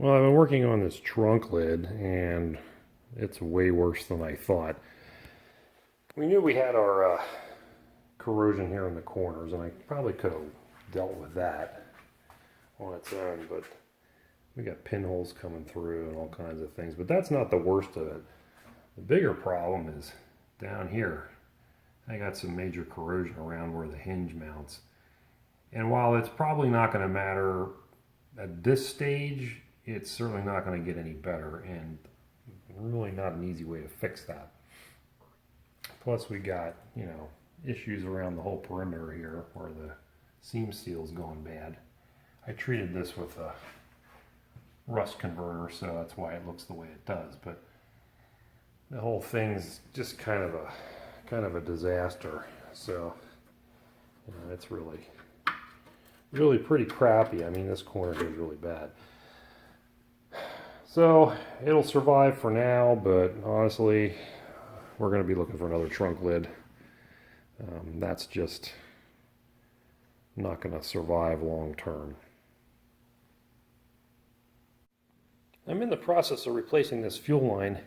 Well, I've been working on this trunk lid, and it's way worse than I thought. We knew we had our corrosion here in the corners, and I probably could have dealt with that on its own, but we got pinholes coming through and all kinds of things. But that's not the worst of it. The bigger problem is down here. I got some major corrosion around where the hinge mounts. And while it's probably not going to matter at this stage, it's certainly not going to get any better, and really not an easy way to fix that. Plus we got, issues around the whole perimeter here where the seam seal's gone bad. I treated this with a rust converter, so that's why it looks the way it does, but the whole thing's just kind of a disaster. So it's really pretty crappy. I mean, this corner is really bad. So it'll survive for now, but honestly, we're going to be looking for another trunk lid. That's just not going to survive long term. I'm in the process of replacing this fuel line,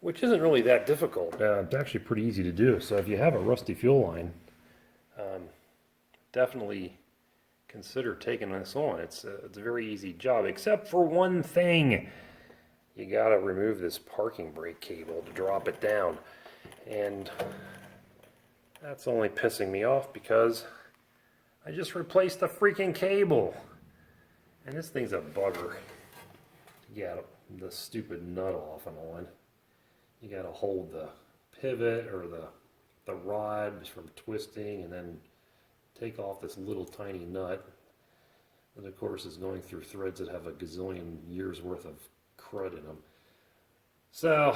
which isn't really that difficult. It's actually pretty easy to do. So if you have a rusty fuel line, definitely consider taking this on. It's a very easy job, except for one thing. You got to remove this parking brake cable to drop it down, and that's only pissing me off because I just replaced the freaking cable, and this thing's a bugger to get the stupid nut off and on. You got to hold the pivot or the rod from twisting, and then take off this little tiny nut that of course is going through threads that have a gazillion years worth of crud in them. So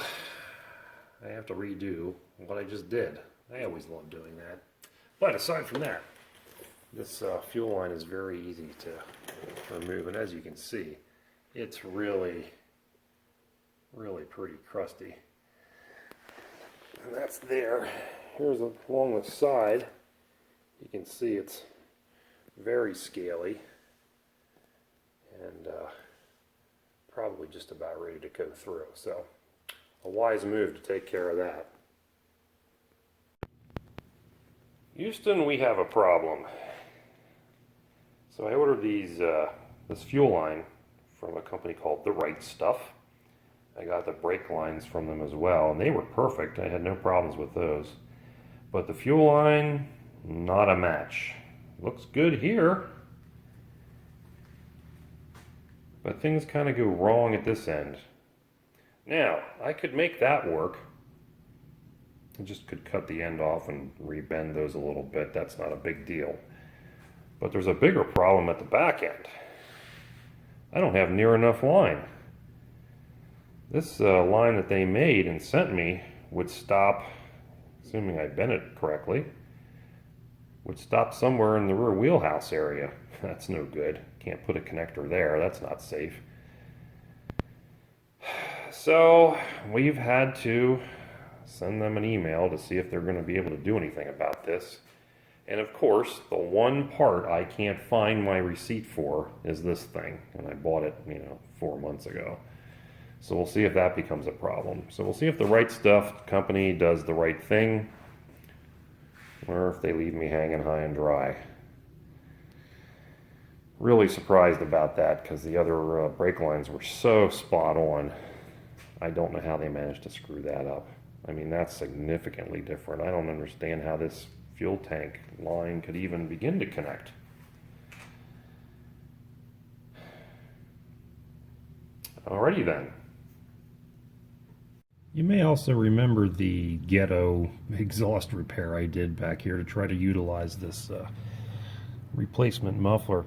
I have to redo what I just did. I always love doing that. But aside from that, this fuel line is very easy to remove, and as you can see, it's really pretty crusty. And that's there. Here's along the side. You can see it's very scaly and probably just about ready to go through. So a wise move to take care of that. Houston, we have a problem. So I ordered this fuel line from a company called The Right Stuff. I got the brake lines from them as well, and they were perfect. I had no problems with those. But the fuel line, not a match. Looks good here, but things kind of go wrong at this end. Now, I could make that work. I just could cut the end off and rebend those a little bit. That's not a big deal. But there's a bigger problem at the back end. I don't have near enough line. This line that they made and sent me would stop, assuming I bent it correctly, would stop somewhere in the rear wheelhouse area. That's no good. Can't put a connector there. That's not safe. So we've had to send them an email to see if they're going to be able to do anything about this. And of course, the one part I can't find my receipt for is this thing. And I bought it, 4 months ago. So we'll see if that becomes a problem. So we'll see if the Right Stuff company does the right thing, or if they leave me hanging high and dry. Really surprised about that because the other brake lines were so spot on. I don't know how they managed to screw that up. I mean, that's significantly different. I don't understand how this fuel tank line could even begin to connect. Alrighty then. You may also remember the Ghetto exhaust repair I did back here to try to utilize this replacement muffler.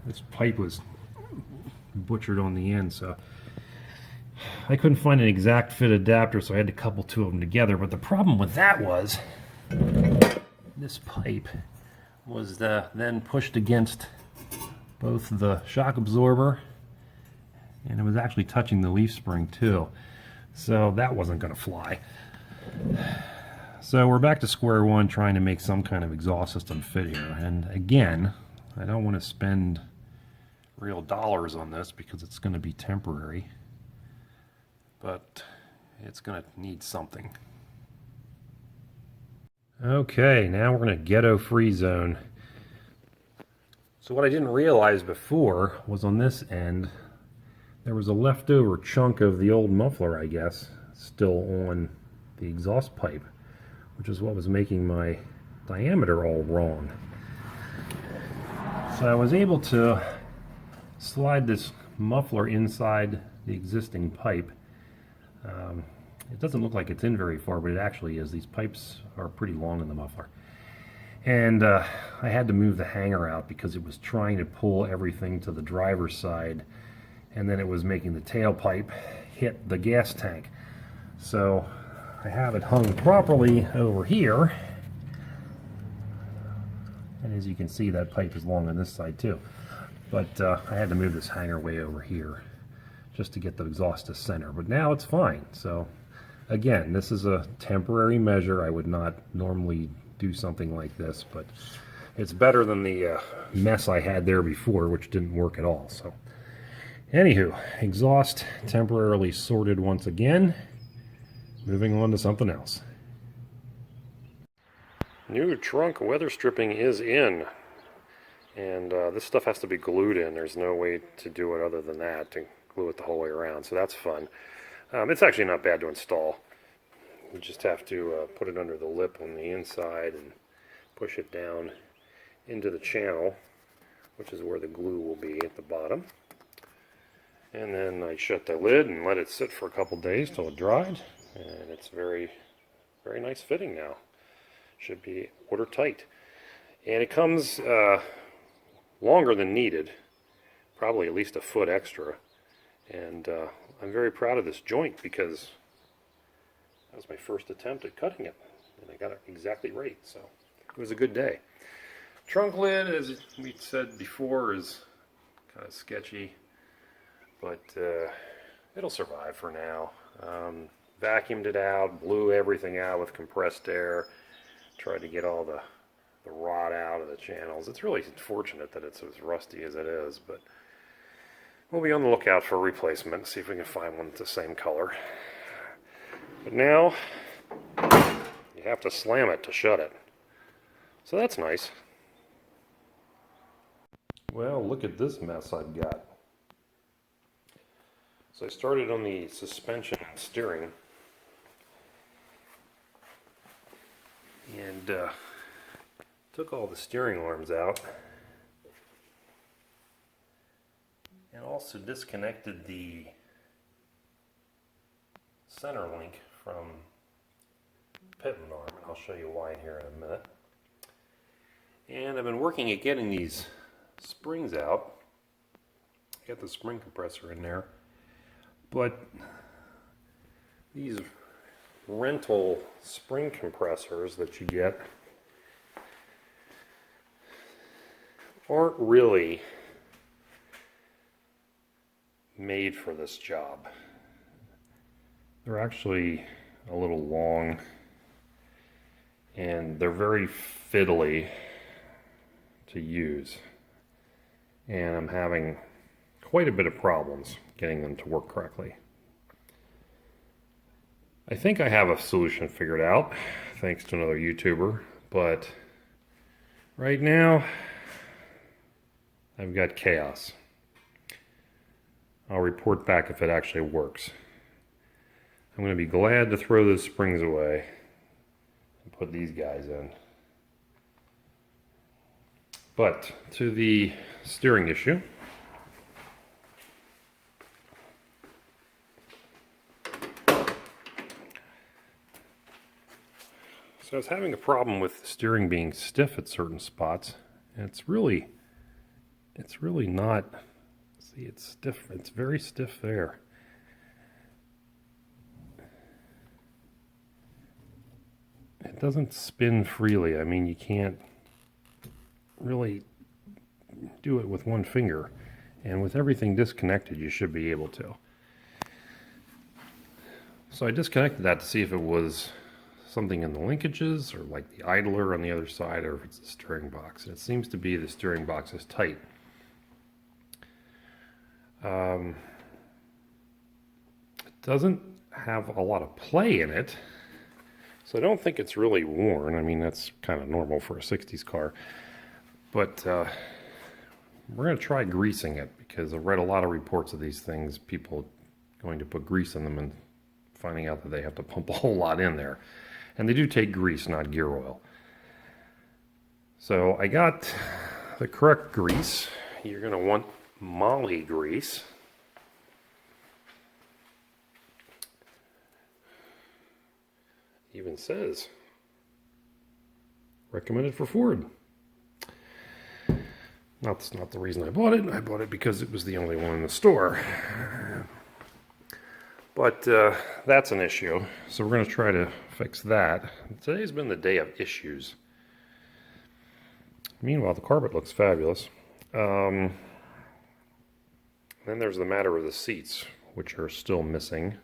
This pipe was butchered on the end, so I couldn't find an exact fit adapter, so I had to couple two of them together. But the problem with that was this pipe was then pushed against both the shock absorber, and it was actually touching the leaf spring too, so that wasn't going to fly. So we're back to square one, trying to make some kind of exhaust system fit here. And again, I don't want to spend real dollars on this because it's going to be temporary, but it's going to need something. Okay, now we're in a ghetto free zone. So what I didn't realize before was on this end there was a leftover chunk of the old muffler, I guess, still on the exhaust pipe, which is what was making my diameter all wrong. So I was able to slide this muffler inside the existing pipe. It doesn't look like it's in very far, but it actually is. These pipes are pretty long in the muffler. And I had to move the hanger out because it was trying to pull everything to the driver's side, and then it was making the tailpipe hit the gas tank. So I have it hung properly over here, and as you can see, that pipe is long on this side too. But I had to move this hanger way over here just to get the exhaust to center. But now it's fine. So again, this is a temporary measure. I would not normally do something like this, but it's better than the mess I had there before, which didn't work at all. So anywho, exhaust temporarily sorted once again. Moving on to something else. New trunk weather stripping is in, and this stuff has to be glued in. There's no way to do it other than that, to glue it the whole way around, so that's fun. It's actually not bad to install. You just have to put it under the lip on the inside and push it down into the channel, which is where the glue will be at the bottom. And then I shut the lid and let it sit for a couple days till it dried, and it's very, very nice fitting now. Should be watertight. And it comes longer than needed, probably at least a foot extra. And I'm very proud of this joint because that was my first attempt at cutting it, and I got it exactly right, so it was a good day. Trunk lid, as we said before, is kind of sketchy, but it'll survive for now. Vacuumed it out, blew everything out with compressed air, tried to get all the rot out of the channels. It's really fortunate that it's as rusty as it is, but we'll be on the lookout for a replacement, see if we can find one that's the same color. But now, you have to slam it to shut it. So that's nice. Well, look at this mess I've got. So I started on the suspension and steering. And took all the steering arms out. And also disconnected the center link from pitman arm, and I'll show you why here in a minute. And I've been working at getting these springs out. Got the spring compressor in there, but these rental spring compressors that you get aren't really made for this job. They're actually a little long, and they're very fiddly to use, and I'm having quite a bit of problems getting them to work correctly. I think I have a solution figured out, thanks to another YouTuber, but right now I've got chaos. I'll report back if it actually works. I'm going to be glad to throw those springs away and put these guys in. But to the steering issue. So I was having a problem with the steering being stiff at certain spots, and it's really not. See, it's stiff. It's very stiff there. It doesn't spin freely. I mean, you can't really do it with one finger, and with everything disconnected you should be able to. So I disconnected that to see if it was something in the linkages, or like the idler on the other side, or if it's the steering box. And it seems to be the steering box is tight. It doesn't have a lot of play in it, so I don't think it's really worn. I mean, that's kind of normal for a 60s car. But we're going to try greasing it, because I've read a lot of reports of these things, people going to put grease in them and finding out that they have to pump a whole lot in there. And they do take grease, not gear oil. So I got the correct grease. You're going to want moly grease. Even says recommended for Ford. That's not the reason I bought it. I bought it because it was the only one in the store. But that's an issue. So we're going to try to fix that. Today's been the day of issues. Meanwhile, the carpet looks fabulous. Then there's the matter of the seats, which are still missing.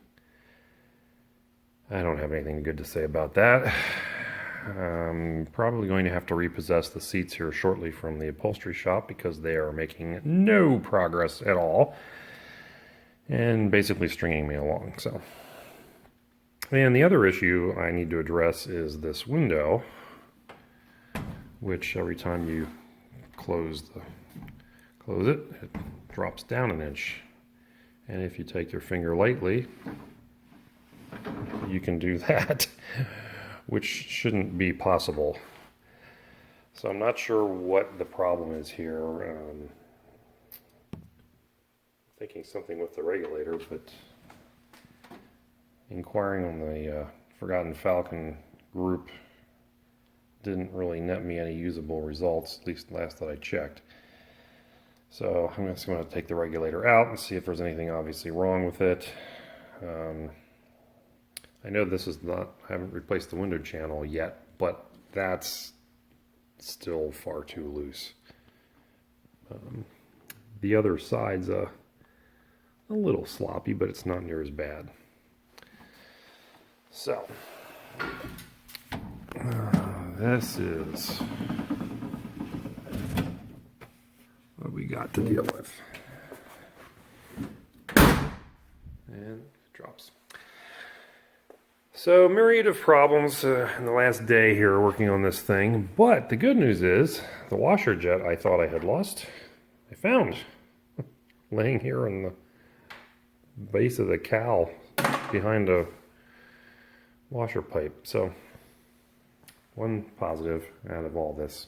I don't have anything good to say about that. I'm probably going to have to repossess the seats here shortly from the upholstery shop, because they are making no progress at all and basically stringing me along. So, and the other issue I need to address is this window, which every time you close it, it drops down an inch. And if you take your finger lightly, you can do that, which shouldn't be possible. So I'm not sure what the problem is here. Thinking something with the regulator, but inquiring on the Forgotten Falcon group didn't really net me any usable results, at least last that I checked. So I'm just going to take the regulator out and see if there's anything obviously wrong with it. I know this is not, I haven't replaced the window channel yet, but that's still far too loose. The other side's a little sloppy, but it's not near as bad. So, this is what we got to deal with. And it drops. So, myriad of problems in the last day here working on this thing. But the good news is, the washer jet I thought I had lost, I found laying here in the base of the cowl behind a washer pipe. So, one positive out of all this.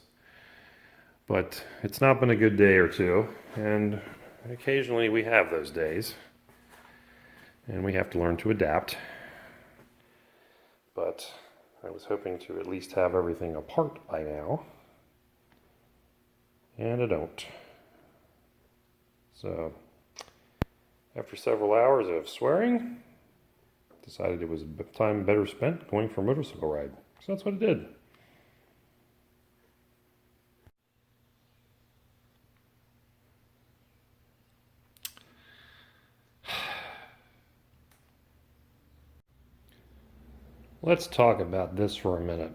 But it's not been a good day or two, and occasionally we have those days, and we have to learn to adapt. But I was hoping to at least have everything apart by now, and I don't. So, after several hours of swearing, decided it was time better spent going for a motorcycle ride. So that's what I did. Let's talk about this for a minute.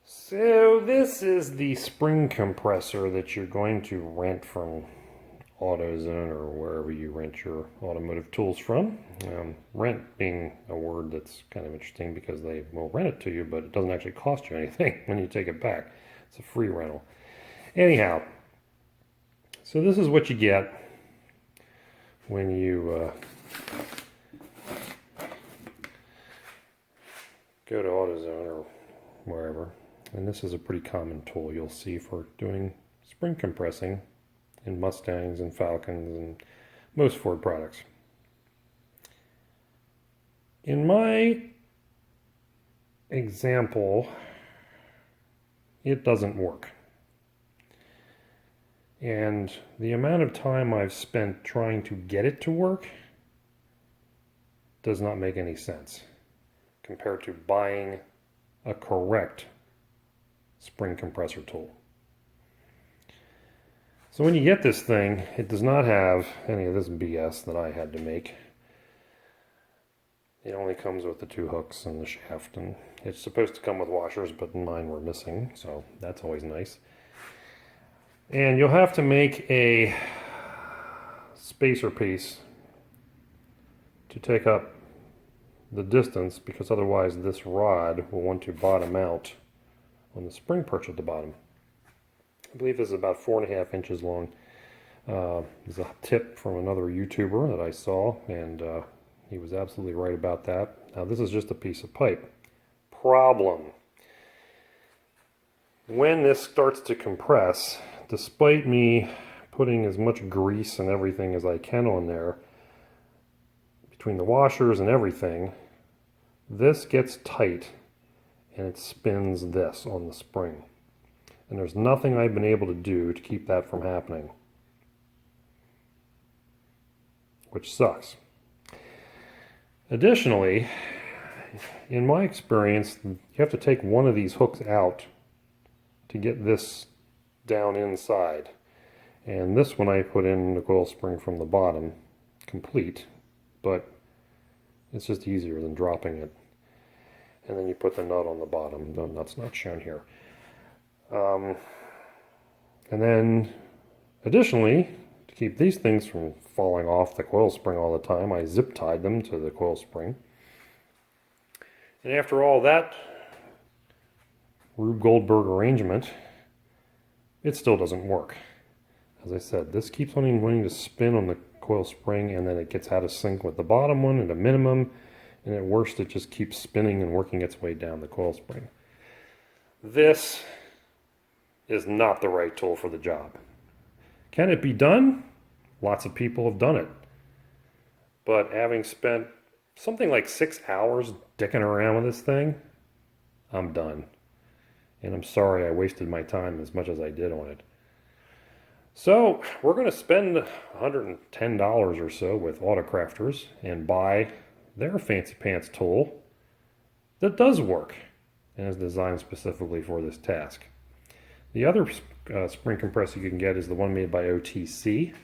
So this is the spring compressor that you're going to rent from AutoZone or wherever you rent your automotive tools from. Rent being a word that's kind of interesting because they will rent it to you, but it doesn't actually cost you anything when you take it back. It's a free rental. Anyhow, so this is what you get when you go to AutoZone or wherever. And this is a pretty common tool you'll see for doing spring compressing in Mustangs and Falcons and most Ford products. In my example, it doesn't work. And the amount of time I've spent trying to get it to work does not make any sense compared to buying a correct spring compressor tool. So when you get this thing, it does not have any of this BS that I had to make. It only comes with the 2 hooks and the shaft, and it's supposed to come with washers, but mine were missing, so that's always nice. And you'll have to make a spacer piece to take up the distance, because otherwise this rod will want to bottom out on the spring perch at the bottom. I believe this is about 4.5 inches long. There's a tip from another YouTuber that I saw, and he was absolutely right about that. Now this is just a piece of pipe. Problem. When this starts to compress, despite me putting as much grease and everything as I can on there, between the washers and everything, this gets tight and it spins this on the spring. And there's nothing I've been able to do to keep that from happening, which sucks. Additionally, in my experience, you have to take one of these hooks out to get this down inside. And this one I put in the coil spring from the bottom, complete, but it's just easier than dropping it. And then you put the nut on the bottom. The nut's not shown here. And then, additionally, to keep these things from falling off the coil spring all the time, I zip tied them to the coil spring. And after all that Rube Goldberg arrangement, it still doesn't work. As I said, this keeps on wanting to spin on the coil spring, and then it gets out of sync with the bottom one at a minimum, and at worst it just keeps spinning and working its way down the coil spring. This is not the right tool for the job. Can it be done? Lots of people have done it. But having spent something like 6 hours dicking around with this thing, I'm done. And I'm sorry I wasted my time as much as I did on it. So we're going to spend $110 or so with Autocrafters and buy their fancy pants tool that does work and is designed specifically for this task. The other spring compressor you can get is the one made by OTC.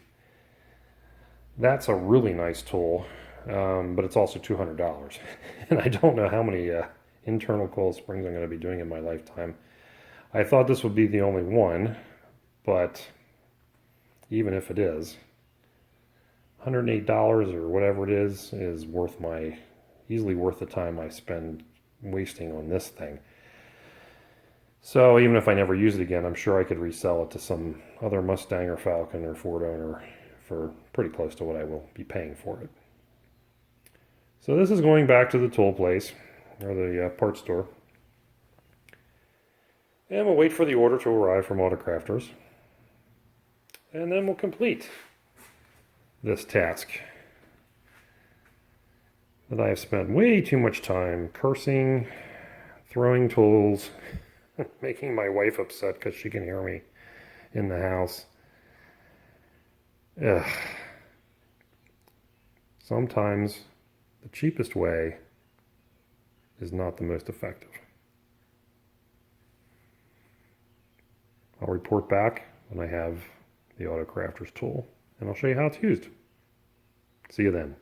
That's a really nice tool, but it's also $200. And I don't know how many internal coil springs I'm going to be doing in my lifetime. I thought this would be the only one, but even if it is, $108 or whatever it is worth easily worth the time I spend wasting on this thing. So even if I never use it again, I'm sure I could resell it to some other Mustang or Falcon or Ford owner for pretty close to what I will be paying for it. So this is going back to the tool place, or the parts store. And we'll wait for the order to arrive from Autocrafters. And then we'll complete this task that I have spent way too much time cursing, throwing tools, making my wife upset because she can hear me in the house. Ugh. Sometimes the cheapest way is not the most effective. I'll report back when I have the Autocrafters tool, and I'll show you how it's used. See you then.